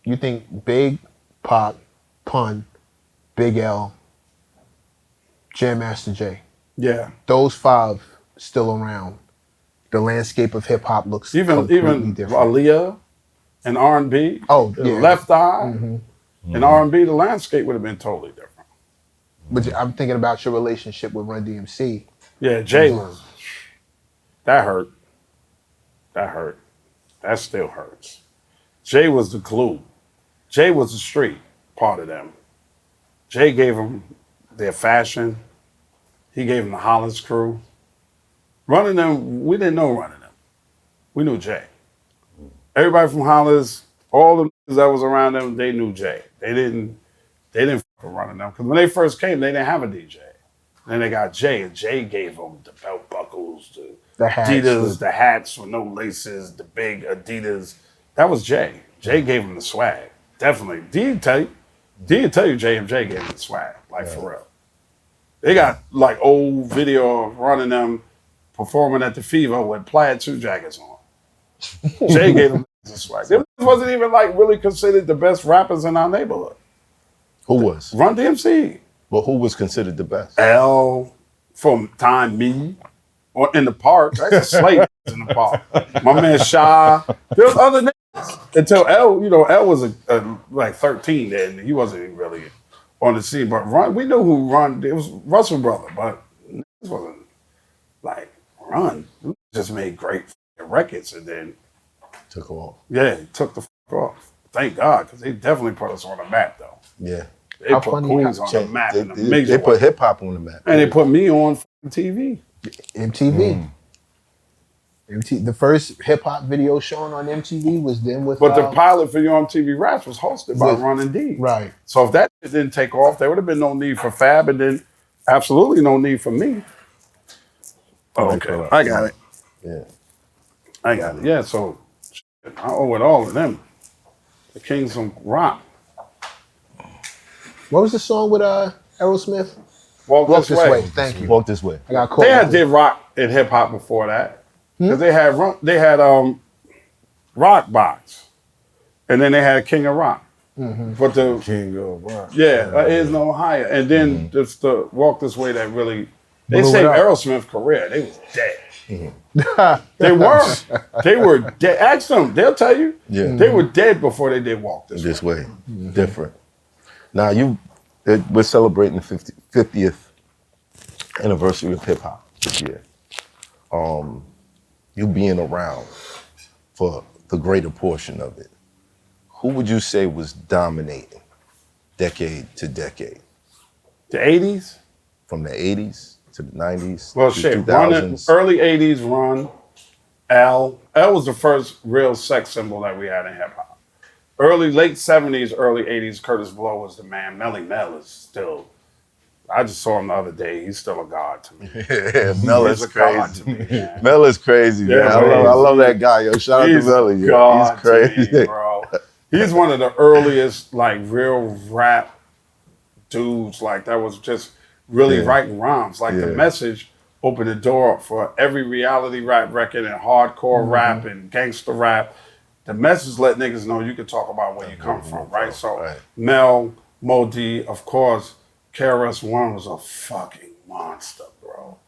you think Big, Pac, Pun, Big L, Jam Master Jay, those 5 still around, the landscape of hip hop looks completely different. Aaliyah and R&B. Left Eye and R&B, the landscape would have been totally different. But I'm thinking about your relationship with Run DMC. Yeah, Jay was. That hurt. That hurt. That still hurts. Jay was the glue. Jay was the street part of them. Jay gave them their fashion. He gave them the Hollis crew. Running them, we didn't know running them. We knew Jay. Everybody from Hollis, all the niggas that was around them, they knew Jay. They didn't fuck with running them. Because when they first came, they didn't have a DJ. Then they got Jay, and Jay gave them the belt buckles, the hats, Adidas, the hats with no laces, the big Adidas. That was Jay. Jay gave them the swag. Definitely. D tell you Jay and Jay gave them the swag, for real. They got like old video of running them performing at the Fever with plaid suit jackets on. Jay gave them the swag. They wasn't even like really considered the best rappers in our neighborhood. Who was? Run DMC. But who was considered the best? L, from Time Me, or in the park. That's a slave in the park. My man Shy. There was other niggas. Until L, L was like 13 then. He wasn't even really on the scene. But Run, we knew who Run, it was Russell Brother, but this wasn't like Run. We just made great records and then took off. Yeah, took the fuck off. Thank God, because they definitely put us on the map though. Yeah. They put Queens on the map in a major way. They put hip hop on the map. And they put me on TV. MTV. The first hip hop video shown on MTV was then with. But the pilot video on TV Raps was hosted by Run D. Right. So if that didn't take off, there would have been no need for Fab, and then absolutely no need for me. Oh, okay, I got it. Yeah, I got it. Yeah, so I owe it all to them. The Kings of Rock. What was the song with Aerosmith? Walk This Way. Thank you. Walk This Way. I got caught. They did rock and hip hop before that. Because they had Rock Box. And then they had King of Rock. But the King of Rock. there is no higher. And then just the Walk This Way that really they saved Aerosmith's career. They was dead. They weren't. They were dead. Ask them, they'll tell you. Yeah. They were dead before they did Walk This Way. Different. Now we're celebrating the 50th anniversary of hip hop this year. You being around for the greater portion of it, who would you say was dominating decade to decade? The 80s? From the 80s to the 90s? Well, to shit, 2000s. early 80s, Run, L. L was the first real sex symbol that we had in hip hop. Late 70s, early 80s, Curtis Blow was the man. Melly Mel is still, I just saw him the other day. He's still a god to me. Yeah, Mel is crazy. To me, Mel is crazy, man. Yeah, I love that guy, yo. Shout out to Melly. He's crazy. To me, bro. He's one of the earliest, like, real rap dudes, like, that was just really writing rhymes. Like, the message opened the door up for every reality rap record and hardcore rap and gangster rap. The message let niggas know you can talk about where you come from, right? So Mel, Mo D, of course, KRS-One was a fucking monster, bro.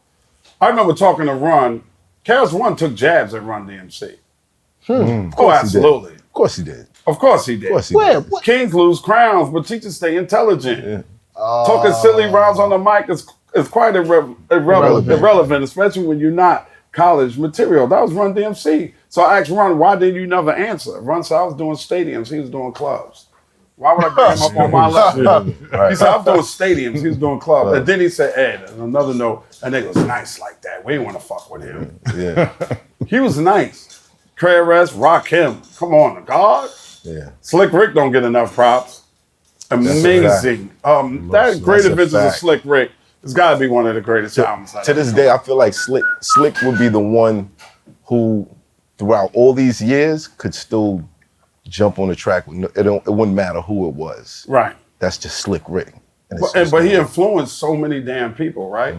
I remember talking to Run. KRS-One took jabs at Run DMC. Oh, absolutely. Of course he did. Of course he did. Where? Kings lose crowns, but teachers stay intelligent. Yeah. Talking silly rhymes on the mic is quite irrelevant, especially when you're not college material. That was Run DMC. So I asked Run, why did you never answer? Run said, I was doing stadiums. He was doing clubs. Why would I bring him up on my level? He said, I'm doing stadiums. He was doing clubs. And then he said, Ed, on another note, that nigga was nice like that. We didn't want to fuck with him. Yeah. He was nice. KRS, rock him. Come on, God. Yeah. Slick Rick don't get enough props. Amazing. That Great Adventures of Slick Rick has got to be one of the greatest albums. To this day, I feel like Slick would be the one who, throughout all these years, could still jump on the track. It wouldn't matter who it was. Right. That's just Slick Rick. But he influenced so many damn people, right?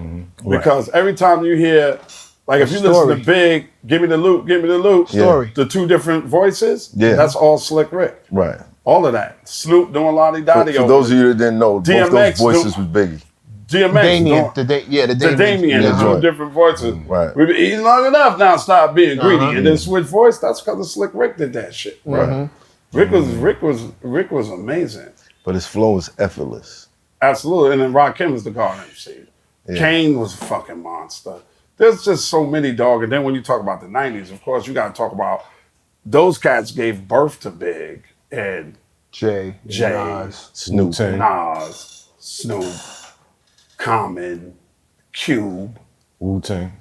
Because every time you hear, like if you listen to Big, Give Me the Loop, Give Me the Loop, Story. The two different voices, that's all Slick Rick. Right. All of that. Snoop doing Lottie Dottie. For those of you that didn't know, DMX both those voices was Biggie. DMX. The Damien. Damien. Two different voices. Right. We've been eating long enough now. Stop being greedy and then switch voice. That's because of Slick Rick did that shit. Right. Rick was amazing. But his flow was effortless. Absolutely. And then Rakim was the guard MC. Yeah. Kane was a fucking monster. There's just so many, dog. And then when you talk about the 90s, of course, you got to talk about those cats gave birth to Big and Jay, Nas, Snoop, Snoop, Common, Cube, Wu-Tang.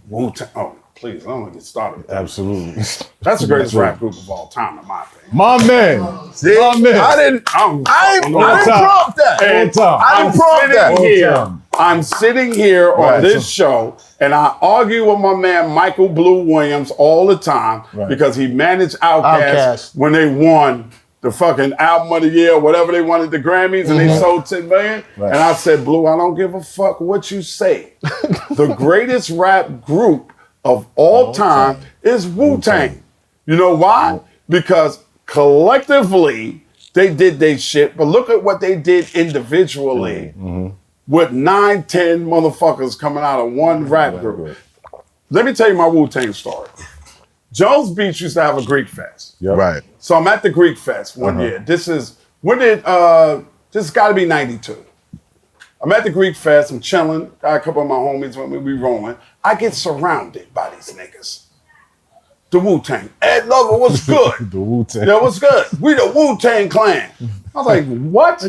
Oh, please, I don't want to get started. Absolutely. That's the greatest rap group of all time, in my opinion. My man. See, my man. I didn't prompt that. I didn't prompt that. I'm sitting here on this show, and I argue with my man Michael Blue Williams all the time because he managed Outkast when they won the fucking album of the year, whatever they wanted, the Grammys, and they sold 10 million. And I said, Blue, I don't give a fuck what you say. The greatest rap group of all time is Wu-Tang. You know why? Because collectively, they did their shit, but look at what they did individually with 9, 10 motherfuckers coming out of one rap group. Let me tell you my Wu-Tang story. Jones Beach used to have a Greek Fest. Yep. Right. So I'm at the Greek Fest one year. This has got to be 92. I'm at the Greek Fest, I'm chilling, got a couple of my homies with me, we rolling. I get surrounded by these niggas. The Wu-Tang. Ed Lover, what's good? The Wu-Tang. Yeah, what's good? We the Wu-Tang Clan. I was like, what?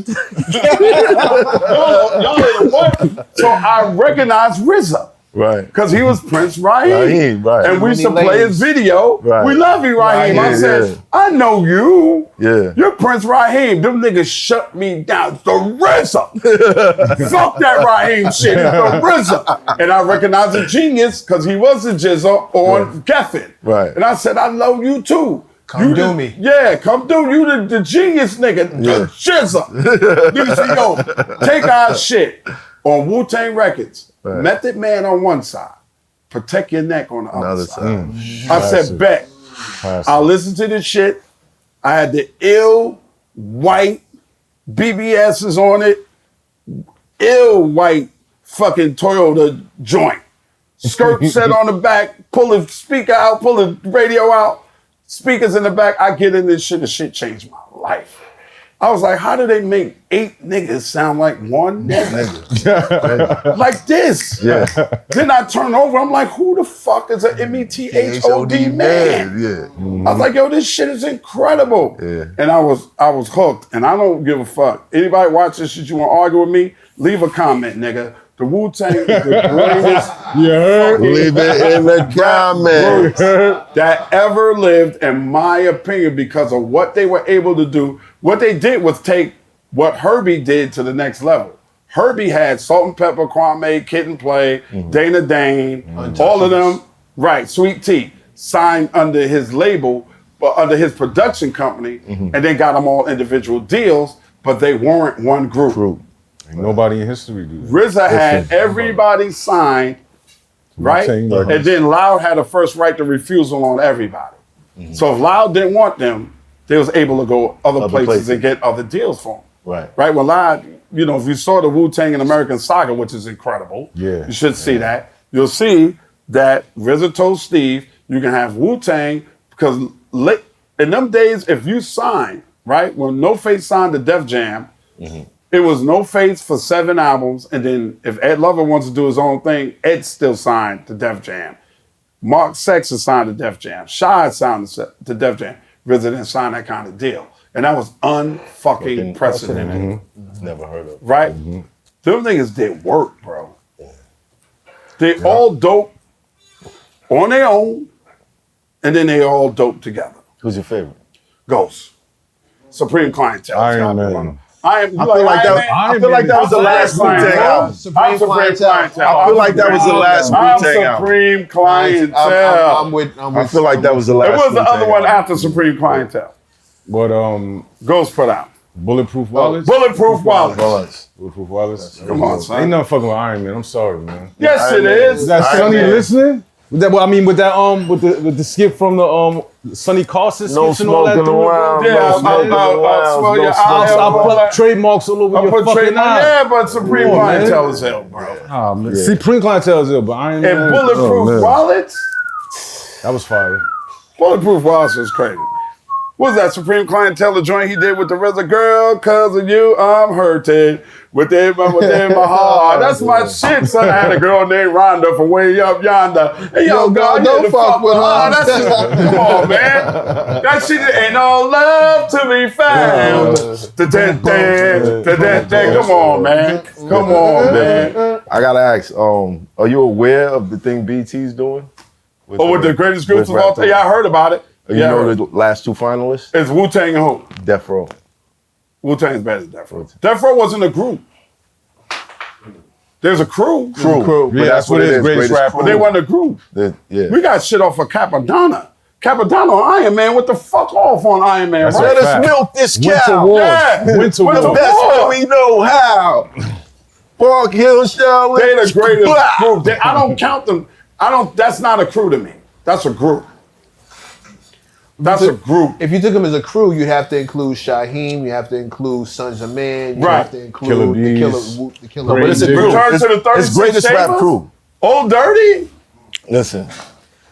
y'all ain't what? So I recognized RZA. Right. Because he was Prince Raheem. Right. And we used to play his video. Right. We love you, Raheem. I said, I know you. Yeah. You're Prince Raheem. Them niggas shut me down. The RZA. Fuck that Raheem shit. The RZA. And I recognized the genius because he was the Jizza on Geffen. Right. And I said, I know you too. Come do me. Yeah, come do. You the genius nigga. The Jizza. Nigga said, yo, take our shit on Wu-Tang Records. Right. Method Man on one side, Protect Your Neck on the other side. I said, bet. I'll listen to this shit. I had the ill white BBSs on it, ill white fucking Toyota joint. Skirt set on the back, pull the speaker out, pull the radio out, speakers in the back. I get in this shit, the shit changed my life. I was like, how do they make 8 niggas sound like one nigga? Like this. Yeah. Then I turn over, I'm like, who the fuck is an METHOD man? Yeah. I was like, yo, this shit is incredible. Yeah. And I was hooked, and I don't give a fuck. Anybody watch this shit, you want to argue with me? Leave a comment, nigga. The Wu-Tang is the greatest Leave it in the comments. that ever lived, in my opinion, because of what they were able to do. What they did was take what Herbie did to the next level. Herbie had Salt and Pepper, Kwame, Kid and Play, Dana Dane, all of them, right, Sweet Tea, signed under his label, under his production company, and then got them all individual deals, but they weren't one group. Ain't nobody in history do that. RZA had everybody signed, right? And then Loud had a first right to refusal on everybody. So if Loud didn't want them, they was able to go other places and get other deals for them. Right? Well, Loud, you know, if you saw the Wu-Tang and American Saga, which is incredible, you should see that. You'll see that RZA told Steve, you can have Wu-Tang, because in them days, if you signed, right, when No Face signed to Def Jam, it was No Face for 7 albums, and then if Ed Lover wants to do his own thing, Ed still signed to Def Jam. Mark Sexton signed to Def Jam. Shy signed to Def Jam. RZA didn't sign that kind of deal. And that was unfucking precedented. Never heard of it. Right? Them niggas did work, bro. They all dope on their own, and then they all dope together. Who's your favorite? Ghost. Supreme Clientele. Iron Man. I feel like that was the last Wu-Tang album. Supreme Clientele. I feel like that was the last Wu-Tang album. Supreme Clientele. I'm with I feel like that was the last. It was the other one album. after Supreme Clientele. But Ghost put out. Bulletproof Wallace? Bulletproof Wallace. Bulletproof Wallace? Come on, son. Ain't nothing fucking with Iron Man. I'm sorry, man. Yes, it is. Is that Sonny listening? With that, well, I mean, with the skip from the Sonny Carson skips and all that. I'll put trademarks all over your fucking eye. Yeah, but Supreme clientele is hell, bro. Oh, man. Supreme clientele is ill, but I ain't. And Bulletproof Wallets. That was fire. Bulletproof Wallets was crazy. What was that Supreme Clientele joint he did with the RZA? Girl, cause of you, I'm hurting. Within my heart. That's my shit, son. I had a girl named Rhonda from way up yonder. Hey, yo, God, don't fuck with her. Come on, man. That shit ain't no love to be found. Come on, man. Come on, man. I gotta ask, are you aware of the thing BT's doing? With the greatest groups of all time? Yeah, I heard about it. You know the last two finalists? It's Wu-Tang and who? Death Row. Wu-Tang's better than Death Row. Death Row wasn't a group. There's a crew. Crew. Yeah, that's what it is. Greatest rapper. But they weren't a group. Yeah. We got shit off of Capadonna. Capadonna on Iron Man. What the fuck off on Iron Man? That's Let us milk this cow. Winter War. The best way we know how. Park Hill Show. They the greatest group. I don't count them. That's not a crew to me. That's a group. That's a group. If you took them as a crew, you'd have to include Shaheem, you have to include Sons of Man, you have to include the Killer But it's a group. Return to the 36 It's greatest rap Chambers? crew. Old Dirty? Listen.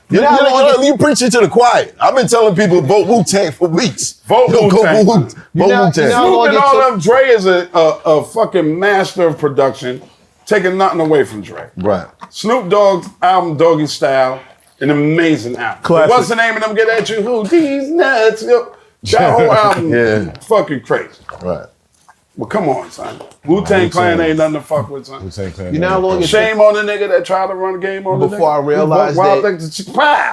You preaching to the choir. I've been telling people vote Wu-Tang for weeks. Vote Wu-Tang. Vote Wu-Tang. Snoop and all them, Dre is a fucking master of production, taking nothing away from Dre. Right. Snoop Dogg's album, Doggy Style, an amazing album. Classic. What's the name of them? Get at you? Who? These nuts. That whole album, fucking crazy. Right. Well, come on, son. Wu-Tang Clan ain't nothing to fuck with, son. Wu-Tang Clan. You know how long it Shame on the nigga that tried to run a game on the nigga. Before I realized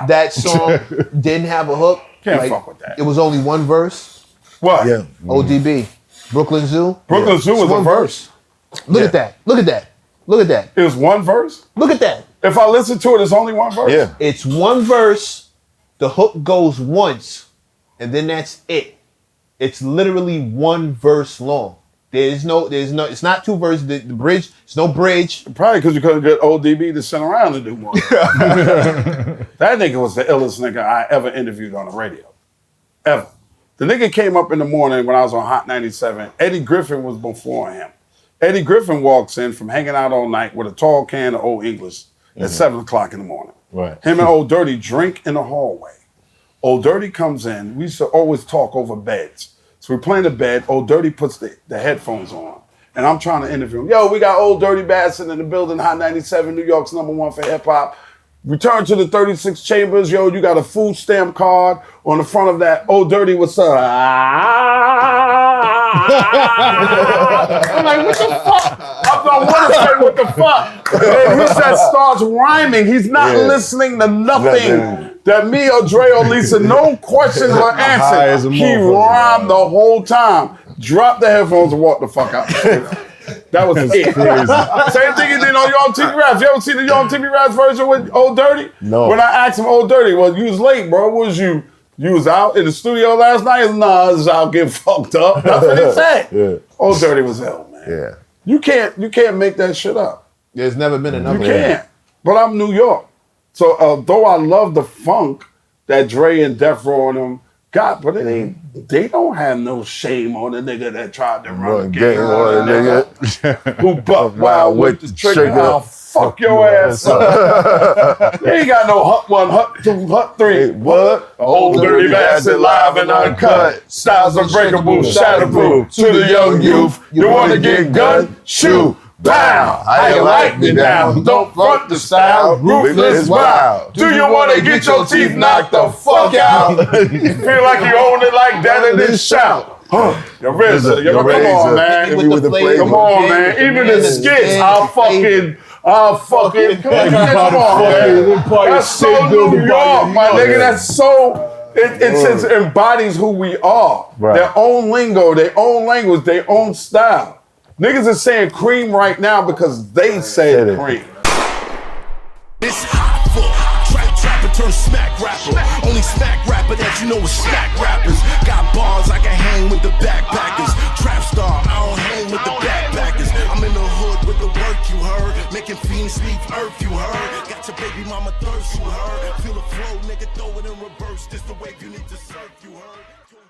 that song didn't have a hook. Can't fuck with that. It was only one verse. What? Yeah. ODB. Brooklyn Zoo. Brooklyn Zoo was one a verse. Look at that. Look at that. Look at that. It was one verse? Look at that. If I listen to it, it's only one verse? Yeah. It's one verse. The hook goes once, and then that's it. It's literally one verse long. It's not two verses. The bridge, it's no bridge. Probably because you couldn't get ODB to sit around and do more. That nigga was the illest nigga I ever interviewed on the radio. Ever. The nigga came up in the morning when I was on Hot 97. Eddie Griffin was before him. Eddie Griffin walks in from hanging out all night with a tall can of Old English at 7 o'clock in the morning. Right. Him and Old Dirty drink in the hallway. Old Dirty comes in. We used to always talk over beds. So we're playing the bed. Old Dirty puts the headphones on. And I'm trying to interview him. Yo, we got Old Dirty Bassin in the building, Hot 97, New York's #1 for hip hop. Return to the 36 Chambers. Yo, you got a food stamp card on the front of that. Old Dirty, what's up? I'm like, what the fuck? I don't want to say what the fuck. And he just starts rhyming. He's not listening to nothing that me or Dre or Lisa, no questions or answers. He rhymed the whole time. Drop the headphones and walk the fuck out. That was it. Same thing he did on Yo TV Raps. You ever see the Yo TV Raps version with Old Dirty? No. When I asked him, Old Dirty, well, you was late, bro. Was you was out in the studio last night? Nah, I was out getting fucked up. That's what he said. Yeah. Old Dirty was hell, man. Yeah. You can't make that shit up. There's never been another. You can't. But I'm New York. So although I love the funk that Dre and Death Row and them got, but it ain't, they don't have no shame on the nigga that tried to run the game on the nigga. Who buck wild with the trigger. I'll fuck your ass up. They ain't got no hut 1, hut 2, hut 3. What? Old Dirty Bastard, live and uncut. Styles unbreakable, shatterproof. To the young youth, you wanna get gun? Shoot. Bow! How you like me now? Don't front the style, ruthless wild. Do you wanna get your teeth knocked the fuck out? You feel like you own it like that and then shout. Your RZA, come on, man. Come on, man. Even the skits, I'll fucking, come on, man. That's so New York, my nigga. That's so, it embodies who we are. Their own lingo, their own language, their own style. Niggas is saying cream right now because they said cream. It's hot for trapper turn smack rapper. Only smack rapper that you know is snack rappers. Got bars I can hang with the backpackers. Trap star, I don't hang with the backpackers. I'm in the hood with the work, you heard. Making fiends leave earth, you heard. Got your baby mama thirst, you heard. Feel the flow, nigga, throw it in reverse. This the wave you need to surf, you heard.